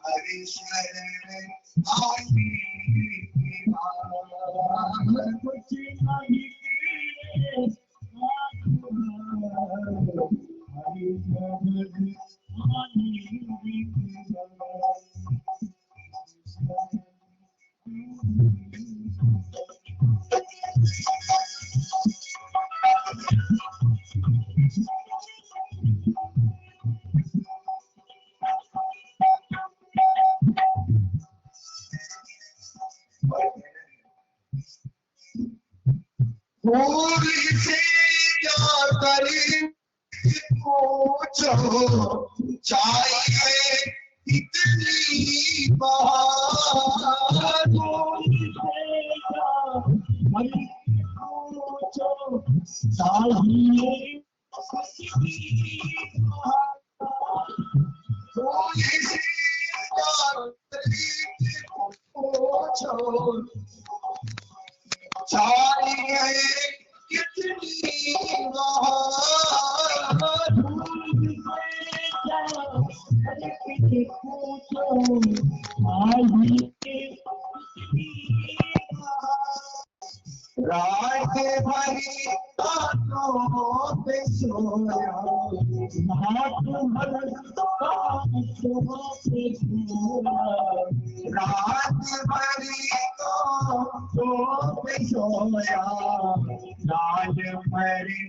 हरि शरण आनी कुछ नहीं हरि शरण चाहिए इतनी रात भरी आंखों पे सोया रात भरी आंखों पे सोया रात भरी आंखों पे सोया रात भरी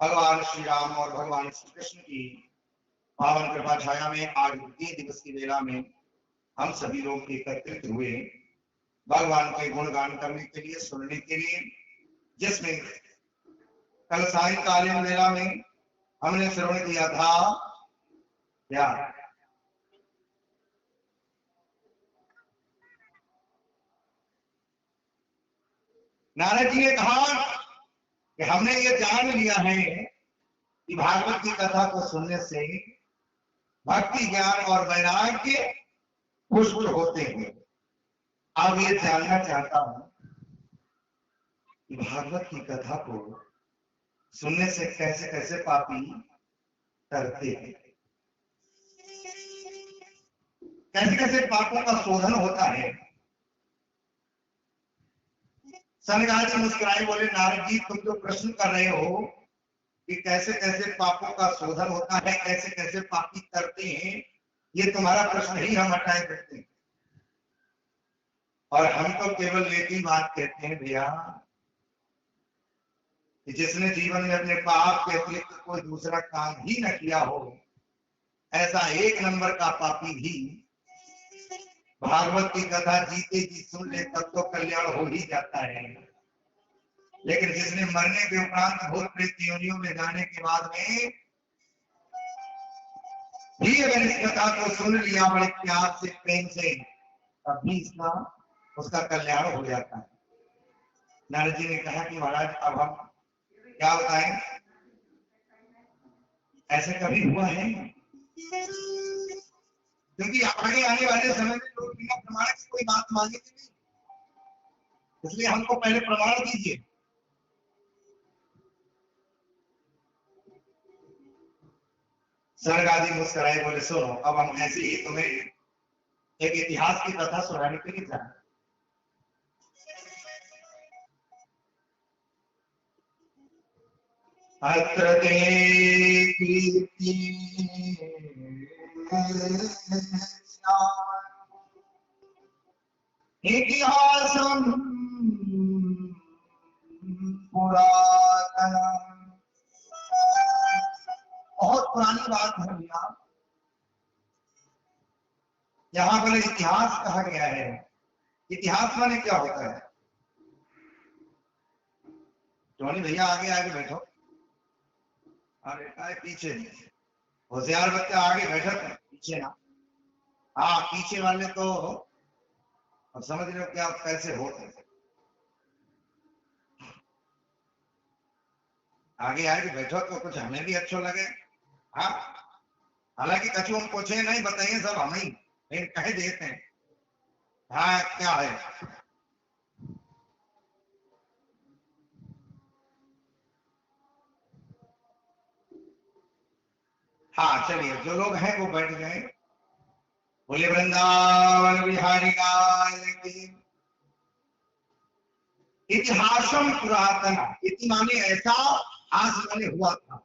भगवान श्री राम और भगवान श्री कृष्ण की पावन कृपा छाया में आज ये दिवस की वेला में हम सभी लोग एकत्रित हुए भगवान के गुणगान करने के लिए, सुनने के लिए, जिसमें कल सायंकालीन वेला में हमने श्रवण किया था क्या नारद जी ने कहा कि हमने ये जान लिया है कि भागवत की कथा को सुनने से भक्ति, ज्ञान और वैराग्य पुष्ट होते हैं। अब ये जानना चाहता हूं कि भागवत की कथा को सुनने से कैसे कैसे पापी करते हैं, कैसे कैसे पापों का शोधन होता है। सनगाल जी मुस्कुराए, बोले नारद जी तुम जो प्रश्न कर रहे हो कि कैसे कैसे पापों का शोधन होता है, कैसे कैसे पापी करते हैं, ये तुम्हारा प्रश्न ही हम हटाए देते हैं और हम तो केवल एक ही बात कहते हैं, भैया कि जिसने जीवन में अपने पाप के अतिरिक्त कोई दूसरा काम ही न किया हो, ऐसा एक नंबर का पापी भी भागवत की कथा जीते जी सुन ले तब तो कल्याण हो ही जाता है। लेकिन जिसने मरने के उपरांत भूत प्रेत योनियों में जाने के बाद में भी अगर इस कथा को सुन लिया बड़े प्यार से, प्रेम से, तब भी उसका कल्याण हो जाता है। नारद जी ने कहा कि महाराज अब हम क्या बताएं, ऐसा कभी हुआ है? क्योंकि आगे आने वाले समय में लोग बिना प्रमाण की कोई बात मानेंगे नहीं, इसलिए हमको पहले प्रमाण दीजिए। सर्ग आदि मुस्कुराए, बोले सुनो अब हम ऐसे ही तुम्हें एक इतिहास की कथा सुनाने के लिए जा रहे हैं। अत्र ते कीर्ति इतिहासं पुरातनम्। बहुत पुरानी बात है भैया, यहाँ पर इतिहास कहा गया है। इतिहास माने क्या होता है? टोनी भैया आगे आगे बैठो, अरे पीछे होशियार बच्चा आगे बैठो, पीछे ना। हाँ पीछे वाले तो अब समझ लो क्या कैसे होते, आगे आगे बैठो तो कुछ हमें भी अच्छा लगे। हाँ हालांकि कछु हम पूछे नहीं, बताइए सब हम ही कह देते हैं। हाँ क्या है? हाँ चलिए, जो लोग हैं वो बैठ गए। बोले वृंदावन बिहारी लाल की। इतिहासम पुरातन, इति माने ऐसा, हास माने हुआ था,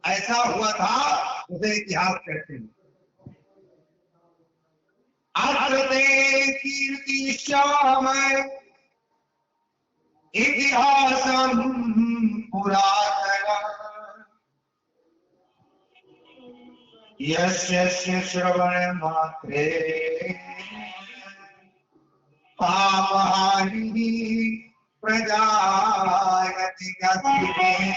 ऐसा हुआ था, उसे इतिहास कहते हैं। आत्रते कीर्ति श्याम इतिहासम पुरातन यस्य श्रवण मात्रे पापहानि प्रजायति गतिः।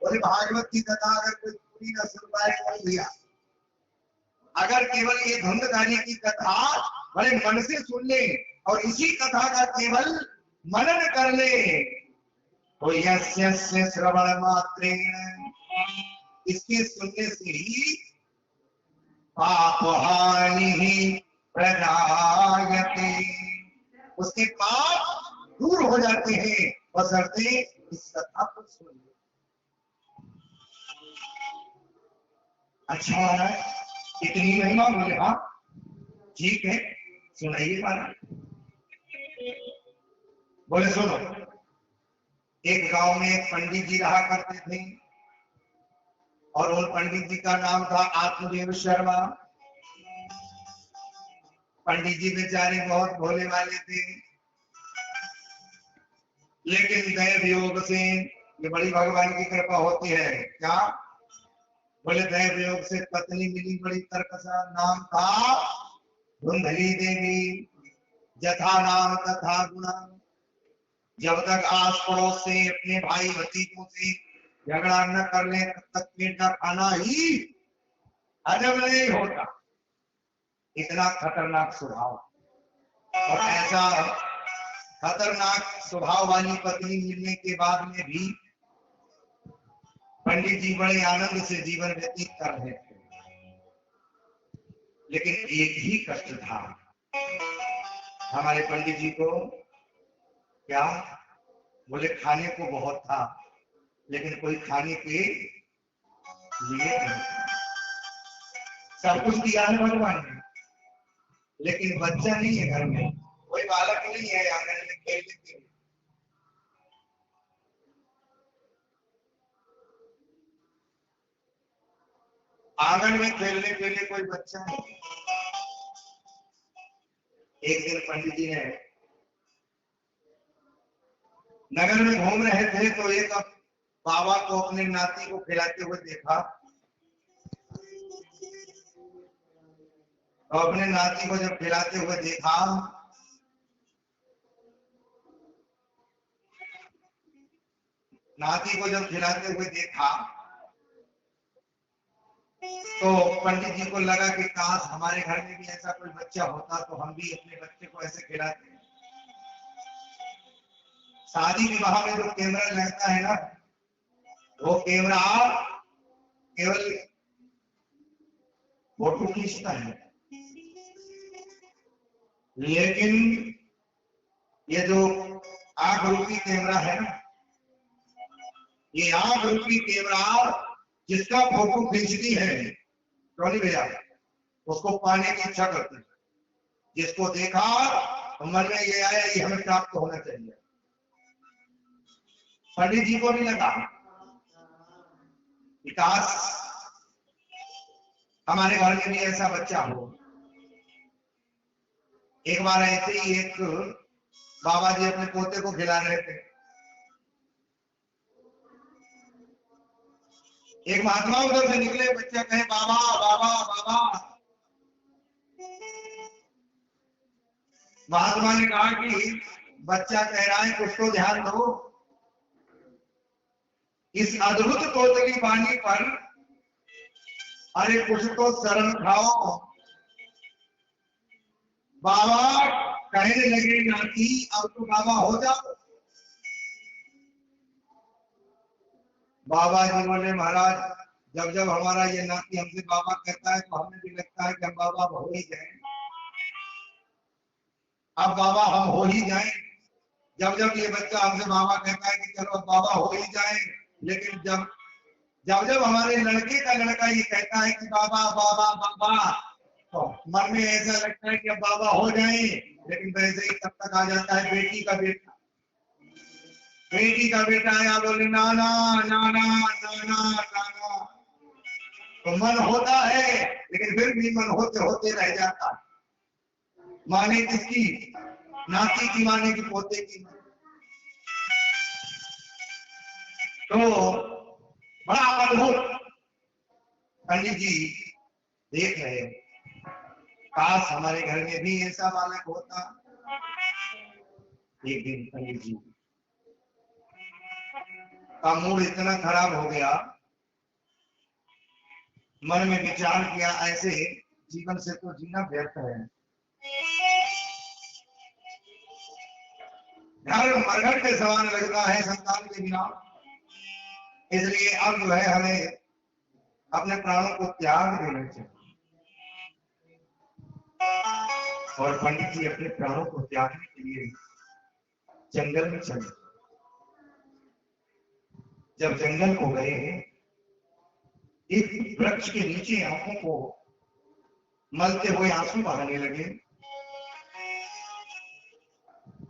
बोले भागवत की कथा अगर कोई पूरी न सुन पाए तो भैया, अगर केवल ये धुंधकारी की कथा बड़े मन से सुन ले और इसी कथा का केवल मनन कर ले तो यस्य श्रवण मात्रेण, इसके सुनने से ही पापहानि प्रजायते, उसके पाप दूर हो जाते हैं बशर्ते इस कथा को सुन ले। अच्छा है, इतनी महिमा? बोले हाँ ठीक है, सुनाइए महाराज। बोले सुनो, एक गांव में एक पंडित जी रहा करते थे और उन पंडित जी का नाम था आत्मदेव शर्मा। पंडित जी बेचारे बहुत भोले वाले थे, लेकिन दैव योग से, ये बड़ी भगवान की कृपा होती है। क्या? बोले दैव योग से पत्नी मिली बड़ी तरकसा, नाम था धुंधली देवी। जथा नाम तथा गुणा, जब तक आस पड़ोस से अपने भाई भतीजों से झगड़ा न कर ले तब तक पेट का खाना ही हजम नहीं होता। इतना खतरनाक स्वभाव, और ऐसा खतरनाक स्वभाव वाली पत्नी मिलने के बाद में भी पंडित जी बड़े आनंद से जीवन व्यतीत कर रहे थे। लेकिन एक ही कष्ट था हमारे पंडित जी को। क्या? बोले खाने को बहुत था लेकिन कोई खाने के लिए नहीं। सब कुछ दिया है भगवान ने, लेकिन बच्चा नहीं है घर में, कोई बालक नहीं है आंगन में खेलने के लिए। आंगन में खेलने के लिए कोई बच्चा नहीं। एक दिन पंडित जी ने नगर में घूम रहे थे तो एक बाबा को अपने नाती को खिलाते हुए देखा, तो अपने नाती को जब खिलाते हुए देखा, नाती को जब खिलाते हुए देखा, तो पंडित जी को लगा कि काश हमारे घर में भी ऐसा कोई बच्चा होता तो हम भी अपने बच्चे को ऐसे खिलाते। शादी विवाह में जो कैमरा लगता है ना, वो कैमरा केवल फोटो खींचता है, लेकिन ये जो आंख रूपी कैमरा है ना, ये आंख रूपी कैमरा जिसका फोटो खींचती है ट्रॉली भैया, उसको पाने की इच्छा करती है। जिसको देखा तो मन में ये आया ये हमें प्राप्त होना चाहिए। पंडित जी को नहीं लगा विकास हमारे घर में भी ऐसा बच्चा हो। एक बार ऐसे ही एक बाबा जी अपने पोते को खिला रहे थे। एक महात्मा उधर से निकले, बच्चा कहे बाबा बाबा बाबा। महात्मा ने कहा कि बच्चा कह रहा है कुछ तो ध्यान दो, इस अद्भुत कोतली वाणी पर अरे कुछ तो शरण खाओ। बाबा कहने लगे नाती अब तो बाबा हो जाओ। बाबा जी बोले महाराज जब जब हमारा ये नाती हमसे बाबा कहता है तो हमें भी लगता है कि हम बाबा हो ही जाए। अब बाबा हम हो ही जाए। जब जब ये बच्चा हमसे बाबा कहता है कि चलो बाबा हो ही जाए, लेकिन जब जब जब हमारे लड़के का लड़का ये कहता है कि बाबा बाबा बाबा, तो मन में ऐसा लगता है कि अब बाबा हो जाए। लेकिन वैसे ही तब तक आ जाता है बेटी का बेटा। बेटी का बेटा आया, बोले नाना नाना नाना नाना, तो मन होता है लेकिन फिर भी मन होते होते रह जाता है। माने किसकी? नाती की माने की पोते की। तो बड़ा अद्भुत पंडित जी देख रहे हैं, काश हमारे घर में भी ऐसा बालक होता। एक दिन पंडित जी का मूड इतना खराब हो गया, मन में विचार किया ऐसे जीवन से तो जीना व्यर्थ है। घर मरघट के समान लगता है संतान के बिना, इसलिए अब जो है हमें अपने प्राणों को त्याग देना चाहिए। और पंडित जी अपने प्राणों को त्यागने के लिए जंगल में चले। जब जंगल को गए, एक वृक्ष के नीचे आंखों को मलते हुए आंसू बहाने लगे।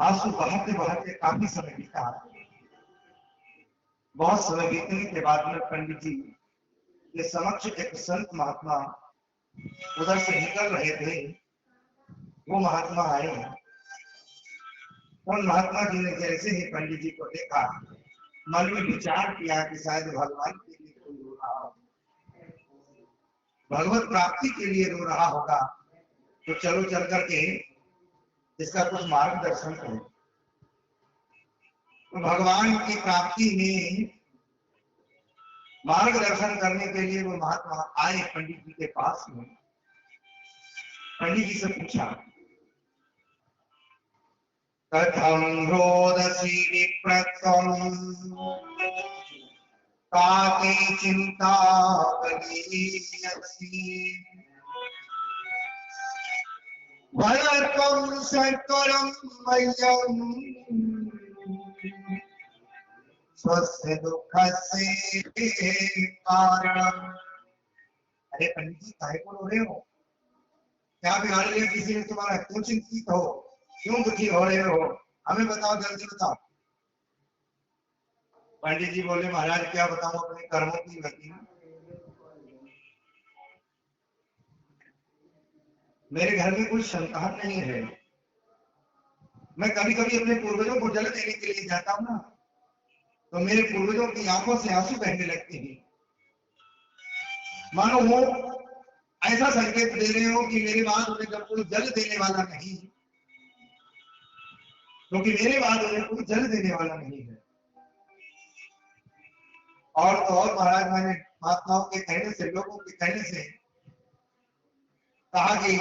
आंसू बहाते बहाते काफी समय बीता। बहुत समय बीतने के बाद में पंडित जी के समक्ष एक संत महात्मा उधर से निकल रहे थे। वो महात्मा आए और महात्मा जी ने जैसे ही पंडित जी को देखा, मन में विचार किया कि शायद भगवान के लिए कोई रो रहा हो, भगवत प्राप्ति के लिए रो रहा होगा, तो चलो चल करके इसका कुछ मार्गदर्शन करें। तो भगवान की प्राप्ति में मार्गदर्शन करने के लिए वो महात्मा आए पंडित जी के पास में। पंडित जी से पूछा, कथम रोदसी विप्रत्वं काके चिंता कलीयसी वरत्वं सत्वरं मह्यं स्वस्य दुःखस्य कारणम्। अरे पंडित जी काहे को रो रहे हो? क्या बिगाड़ लिया किसी ने तुम्हारा? क्यों चिंतित हो? क्यों दुखी हो रहे हो? हमें बताओ, जल्दी बताओ। पंडित जी बोले महाराज क्या बताऊं अपने कर्मों की गति। मेरे घर में कोई संतान नहीं है। मैं कभी कभी अपने पूर्वजों को जल देने के लिए जाता हूँ ना, तो मेरे पूर्वजों की आंखों से आंसू बहने लगते हैं, मानो वो ऐसा संकेत दे रहे हो कि मेरे बाद उन्हें जब कोई जल देने वाला नहीं, क्योंकि मेरे बाद उन्हें कोई जल देने वाला नहीं है। और तो और महाराज, मैंने महात्माओं के कहने से, लोगों के कहने से कहा कि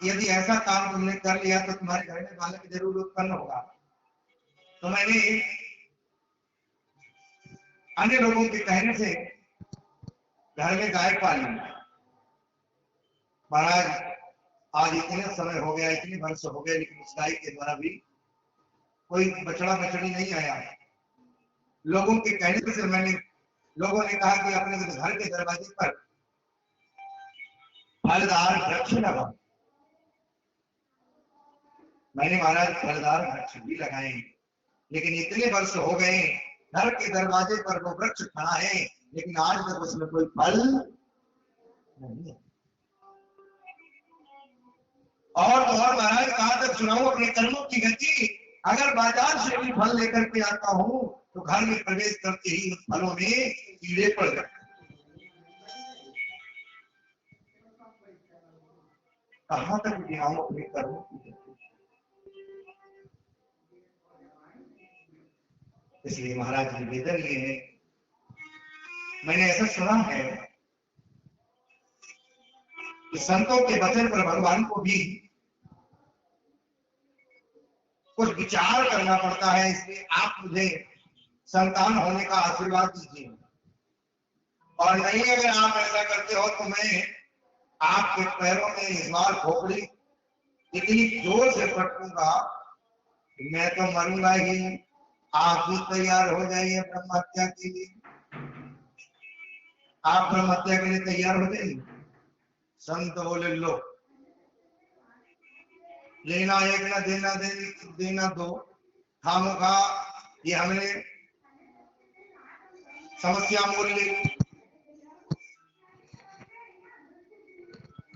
यदि ऐसा काम तुमने कर लिया तो तुम्हारे घर में बालक जरूर उत्पन्न होगा। तो मैंने अन्य लोगों के कहने से घर में गाय पाली। महाराज, आज इतने समय हो गया, इतने वर्ष हो गए, लेकिन उस गाय के द्वारा भी कोई बछड़ा बछड़ी नहीं आया। लोगों के कहने से लोगों ने कहा कि अपने घर के दरवाजे पर फलदार वृक्ष लगाओ। मैंने महाराज फलदार वृक्ष भी लगाए, लेकिन इतने वर्ष हो गए, घर के दरवाजे पर वो वृक्ष खड़ा है, लेकिन आज तक उसमें कोई फल नहीं है। और तो और महाराज, कहां तक सुनाऊं अपने कर्मों की गति। अगर बाजार से भी फल लेकर के आता हूं तो घर में प्रवेश करते ही उस फलों में कीड़े पड़ जाते। कहां तक दिखाऊं अपने कर्मों की गति। इसलिए महाराज निवेदन ये है, मैंने ऐसा सुना है कि संतों के वचन पर भगवान को भी कुछ विचार करना पड़ता है। इसलिए आप मुझे संतान होने का आशीर्वाद दीजिए, और नहीं अगर आप ऐसा करते हो तो मैं आपके पैरों में इस बार खोपड़ी इतनी जोर से पटकूंगा कि मैं तो मरूंगा ही। आप भी तैयार हो जाइए ब्रह्म हत्या के लिए। आप ब्रह्म हत्या के लिए तैयार हो जाइए। संत बोले, लो लेना एक ना देना देना दो, खामोखा ये हमने समस्या मोल ली।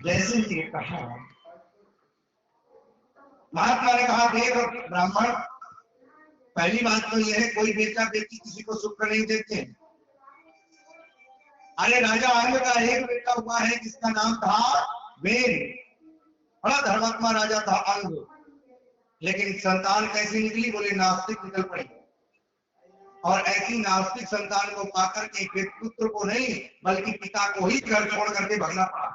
जैसे ही कहा, महात्मा ने कहा, देख ब्राह्मण, पहली बात तो यह है, कोई बेटा बेटी किसी को सुख नहीं देते। अरे राजा अंग का एक बेटा हुआ है जिसका नाम था वेद, बड़ा धर्मात्मा राजा था अंग, लेकिन संतान कैसी निकली? बोले नास्तिक निकल पड़ी। और ऐसी नास्तिक संतान को पाकर के पुत्र को नहीं बल्कि पिता को ही घर छोड़ करके भागना पड़ा।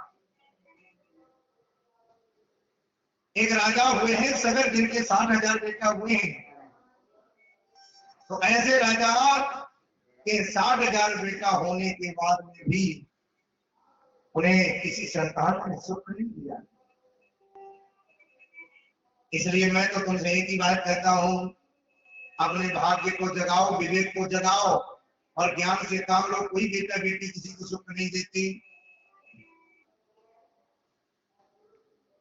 एक राजा हुए हैं सगर, जिनके 60,000 बेटा हुए हैं। तो ऐसे राजा के 60,000 बेटा होने के बाद में भी उन्हें किसी संतान ने सुख नहीं दिया। इसलिए मैं तो तुमसे एक ही बात कहता हूं, अपने भाग्य को जगाओ, विवेक को जगाओ, और ज्ञान से काम लो। कोई बेटा बेटी किसी को सुख नहीं देती।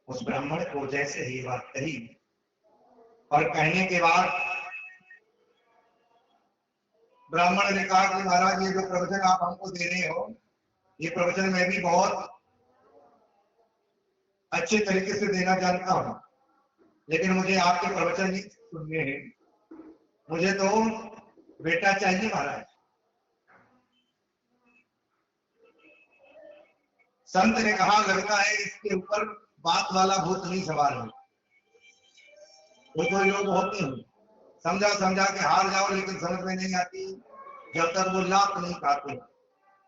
उस ब्राह्मण को जैसे ही बात कही, और कहने के बाद ब्राह्मण ने कहा कि महाराज, ये जो प्रवचन आप हमको दे रहे हो, ये प्रवचन मैं भी बहुत अच्छे तरीके से देना जानता हूं, लेकिन मुझे आपके प्रवचन नहीं सुनने हैं। मुझे तो बेटा चाहिए महाराज। संत ने कहा, लगता है इसके ऊपर बात वाला भूत नहीं सवार है। कोई लोग होते हैं, समझा समझा के हार जाओ, लेकिन समझ में नहीं आती जब तक वो लाभ नहीं खाते।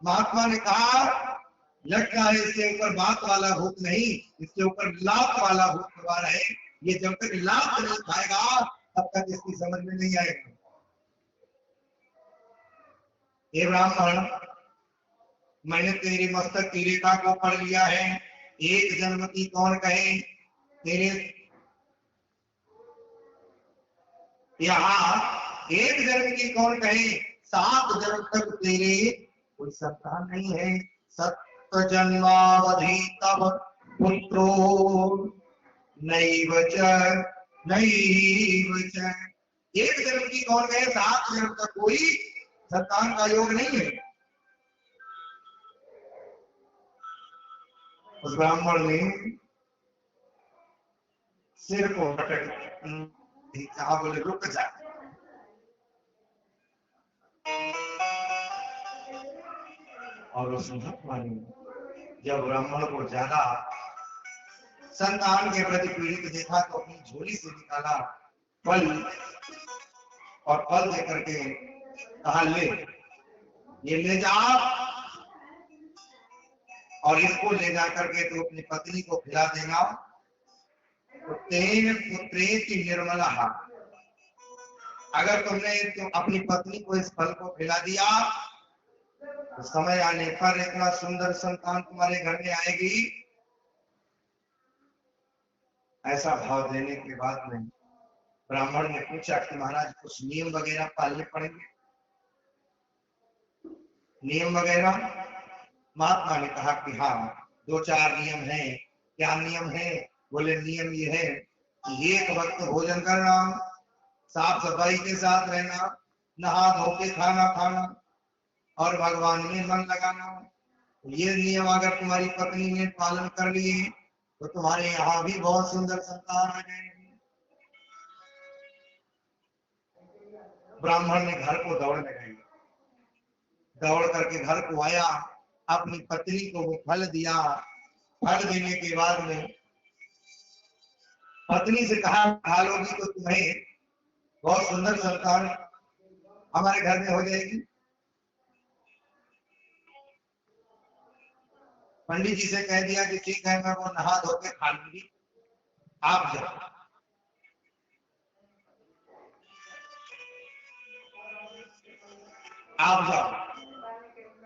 महात्मा ने कहा, लगता है इसके ऊपर बात वाला भूत नहीं, इसके ऊपर लाभ वाला भूत सवार है। ये जब तक लाभ नहीं खाएगा तब तक इसकी समझ में नहीं आएगा। हे ब्राह्मण, मैंने तेरे मस्तक की रेखा को पढ़ लिया है। एक जन्म की कौन कहे, तेरे यहाँ एक जन्म की कौन कहे, 7 जन्म तक तेरे कोई संतान नहीं है। सत्य जन्मावधि तब पुत्रो नैव च नैव च। एक जन्म की कौन कहे, 7 जन्म तक कोई संतान का योग नहीं है। उस ब्राह्मण ने सिर को पटक कहा, बोले रुक जा। और उस महात्मा ने जब ब्राह्मण को ज्यादा संतान के प्रति पीड़ित देखा तो अपनी झोली से निकाला फल और फल दे करके कहा, ले ये ले जा और इसको ले जा करके तो अपनी पत्नी को खिला देना। तो तेन पुत्रेति निर्मला, अगर तुमने तो अपनी पत्नी को इस फल को खिला दिया तो समय आने पर इतना सुंदर संतान तुम्हारे घर में आएगी। ऐसा भाव देने के बाद में ब्राह्मण ने पूछा कि महाराज कुछ नियम वगैरह पालने पड़ेंगे, नियम वगैरह? महात्मा ने कहा कि हाँ, 2-4 नियम हैं। क्या नियम है? बोले नियम ये है कि एक वक्त भोजन करना, साफ सफाई के साथ रहना, नहा धो के खाना खाना और भगवान में मन लगाना। ये नियम अगर तुम्हारी पत्नी ने पालन कर लिए तो तुम्हारे यहाँ भी बहुत सुंदर संतान आ जाएगी। ब्राह्मण ने घर को दौड़ने गए, दौड़ करके घर को आया, अपनी पत्नी को वो फल दिया। फल देने के बाद में पत्नी से कहा, खा लोगी तो तुम्हें बहुत सुंदर संतान हमारे घर में हो जाएगी। पंडित जी से कह दिया कि ठीक है, मैं वो नहा धो के खा लूंगी, आप जाओ। आप जाओ।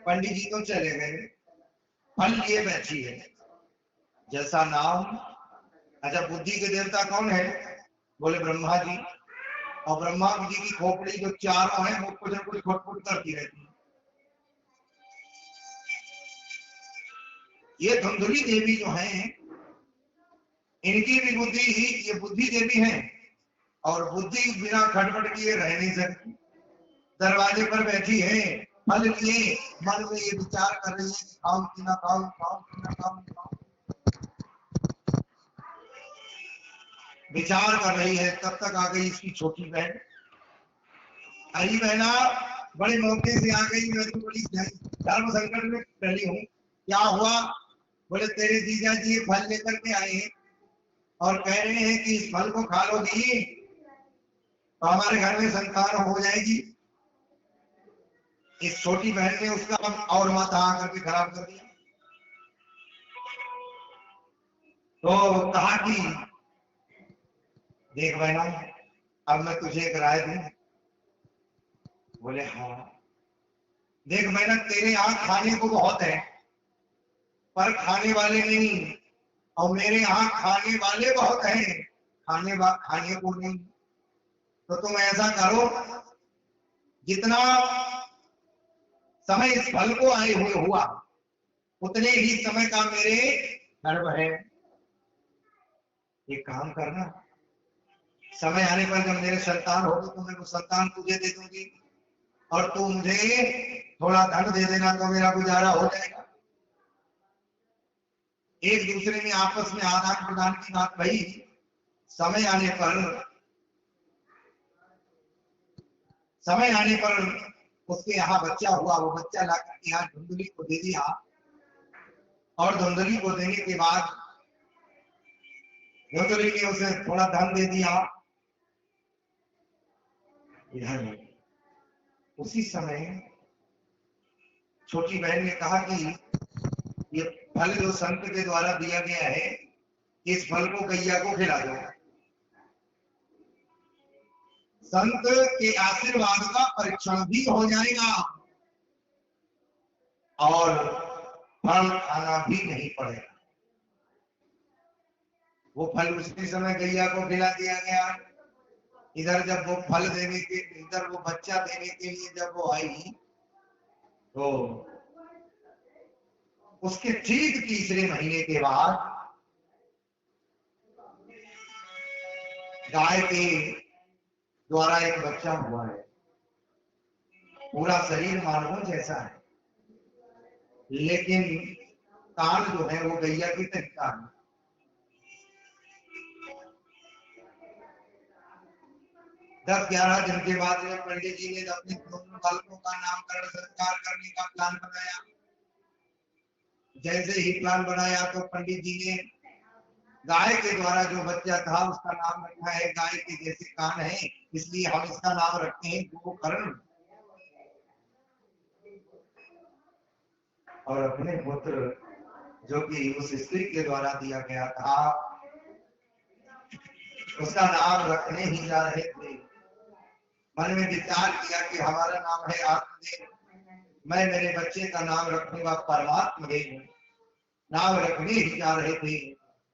पंडित जी तो चले गए, फल लिए बैठी है। जैसा नाम, अच्छा बुद्धि के देवता कौन है? बोले ब्रह्मा जी। और ब्रह्मा जी की खोपड़ी जो चारों है वो कुछ न कुछ खुटपुट करती रहती है। ये धुंधुली देवी जो हैं, इनकी भी बुद्धि ही, ये बुद्धि देवी हैं और बुद्धि बिना खटपट किए रह नहीं सकती। दरवाजे पर बैठी है, फल लिए, मन में ये विचार कर रही है कि खाऊं कि ना खाऊं, खाऊं कि ना खाऊं। विचार कर रही है, तब तक आ गई इसकी छोटी बहन। अरे बहना, बड़े मौके से आ गई, मैं तो बड़ी धर्म संकट में पहली हूँ। क्या हुआ? बोले तेरे जीजा जी ये फल लेकर के आए हैं और कह रहे हैं कि इस फल को खा लोगी तो हमारे घर में संतान हो जाएगी। इस छोटी बहन ने उसका और माथा आकर के खराब कर दिया। तो कहा कि देख बहना, अब मैं तुझे एक राय दूं। बोले हाँ। देख बहना, तेरे यहाँ खाने को बहुत है पर खाने वाले नहीं, और मेरे यहाँ खाने वाले बहुत हैं, खाने को नहीं। तो तुम ऐसा करो, जितना समय इस फल को आए हुए हुआ उतने ही समय का मेरे गर्भ है। एक काम करना, समय आने पर जब मेरे संतान होगी तो मैं वो संतान तुझे दे दूंगी और तू मुझे थोड़ा धन दे देना तो मेरा गुजारा हो जाएगा। एक दूसरे में आपस में आदान प्रदान की बात भई। समय आने पर उसके यहाँ बच्चा हुआ। वो बच्चा लाकर के यहाँ धुंधली को दे दिया और धुंधली को देने के बाद धुंधली ने उसे थोड़ा धन दे दिया। इधर उसी समय छोटी बहन ने कहा कि ये फल जो संत के द्वारा दिया गया है, इस फल को गैया को खिला दो। संत के आशीर्वाद का परीक्षण भी हो जाएगा और फल खाना भी नहीं पड़ेगा। वो फल उसी समय गैया को खिला दिया गया। इधर जब वो फल देने के, इधर वो बच्चा देने के लिए जब वो आई तो उसके ठीक 3 महीने के बाद गाय के द्वारा एक बच्चा हुआ है। पूरा शरीर मानव जैसा है, लेकिन कान जो है वो गैया की तरीका है। 10-11 दिन के बाद में पंडित जी ने अपने दोनों बालकों का नामकरण संस्कार करने का प्लान बनाया। जैसे ही प्लान बनाया तो पंडित जी ने गाय के द्वारा जो बच्चा था उसका नाम रखा है, गाय के जैसे कान है इसलिए हम इसका नाम रखते हैं गोकर्ण। और अपने पुत्र जो कि उस स्त्री के द्वारा दिया गया था उसका नाम रखने ही जा रहे थे। मन में विचार किया कि हमारा नाम है आत्मदेव, मैं मेरे बच्चे का नाम रखूंगा परमात्मा देव। नाम रखने ही जा रहे थे,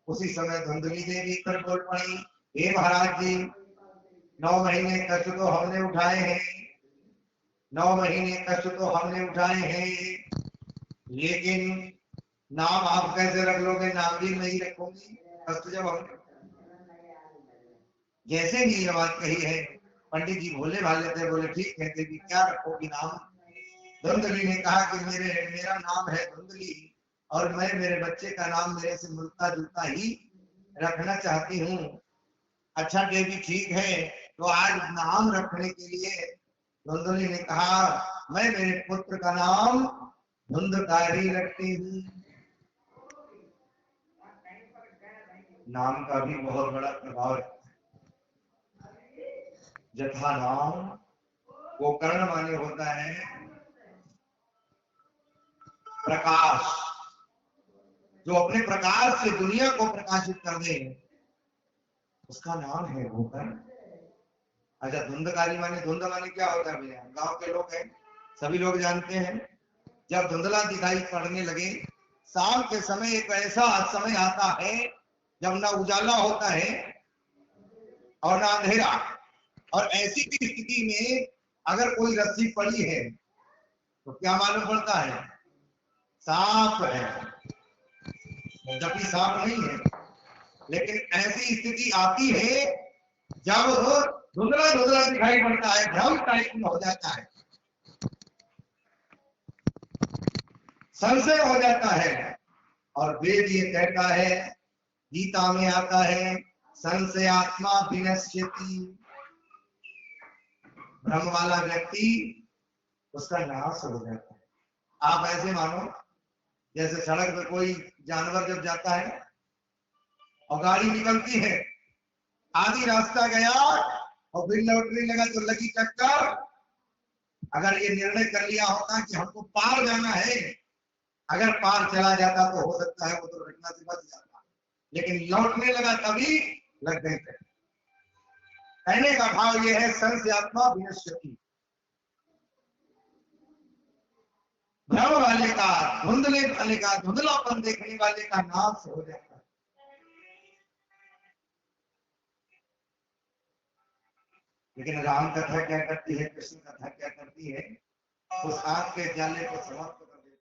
उसी समय धुंधली देवी कर बोल पड़ी, हे महाराज जी 9 महीने कष्ट तो हमने उठाए हैं, 9 महीने कष्ट तो हमने उठाए हैं, लेकिन नाम आप कैसे रख लोगे? नाम भी नहीं रखोगी कष्ट जब हमने। जैसे ही ये बात कही है पंडित जी भोले भाले थे, बोले ठीक है देवी क्या रखोगी नाम? धुंधली ने कहा कि मेरा नाम है धुंधली और मैं मेरे बच्चे का नाम मेरे से मिलता जुलता ही रखना चाहती हूँ। अच्छा देवी ठीक है, तो आज नाम रखने के लिए धुंधली ने कहा मैं मेरे पुत्र का नाम धुंधकारी रखती हूँ। नाम का भी बहुत बड़ा प्रभाव है। जथा नाम गोकर्ण माने होता है प्रकाश, जो अपने प्रकाश से दुनिया को प्रकाशित कर दे उसका नाम है गोकर्ण। अच्छा धुंधकारी माने, धुंध माने क्या होता है भैया? गांव के लोग हैं सभी लोग जानते हैं, जब धुंधला दिखाई पड़ने लगे शाम के समय एक ऐसा समय आता है जब ना उजाला होता है और ना अंधेरा, और ऐसी भी स्थिति में अगर कोई रस्सी पड़ी है तो क्या मालूम पड़ता है? सांप है, जबकि सांप नहीं है। लेकिन ऐसी स्थिति आती है जब धुंधला धुंधला दिखाई पड़ता है, भ्रम टाइप में हो जाता है, संशय हो जाता है। और वेद ये कहता है, गीता में आता है संशयात्मा विनश्यति, भ्रम वाला व्यक्ति उसका नाश हो जाता है। आप ऐसे मानो जैसे सड़क पे कोई जानवर जब जाता है और गाड़ी निकलती है, आधी रास्ता गया और फिर लौटने लगा तो लगी टक्कर। अगर ये निर्णय कर लिया होता कि हमको पार जाना है, अगर पार चला जाता तो हो सकता है वो दुर्घटना से बच जाता, लेकिन लौटने लगा तभी लग गए थे। कहने का भाव यह है संशयात्मा विनश्यति, भ्रम वाले का, धुंधले वाले का, धुंधलापन देखने वाले का नाश हो जाता है। लेकिन राम कथा क्या करती है, कृष्ण कथा क्या करती है? उस आग के जाले को समाप्त